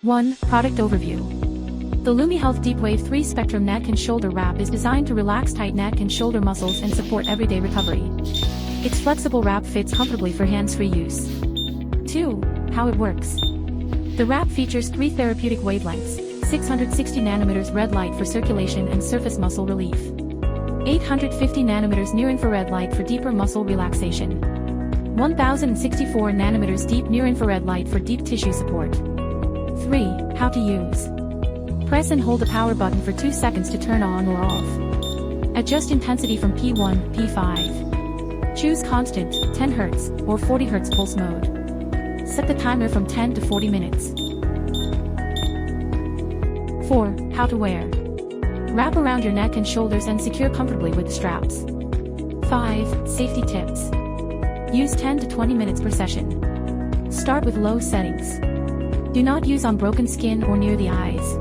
1. Product Overview. The LumyHealth DeepWave 3-spectrum neck and shoulder wrap is designed to relax tight neck and shoulder muscles and support everyday recovery. Its flexible wrap fits comfortably for hands-free use. 2. How it works. The wrap features 3 therapeutic wavelengths, 660 nanometers red light for circulation and surface muscle relief, 850 nanometers near-infrared light for deeper muscle relaxation, 1064 nanometers deep near-infrared light for deep tissue support. 3. How to use. Press and hold the power button for 2 seconds to turn on or off. Adjust intensity from P1, P5. Choose constant, 10 Hz, or 40 Hz pulse mode. Set the timer from 10 to 40 minutes. 4. How to wear. Wrap around your neck and shoulders and secure comfortably with the straps. 5. Safety tips. Use 10 to 20 minutes per session. Start with low settings. Do not use on broken skin or near the eyes.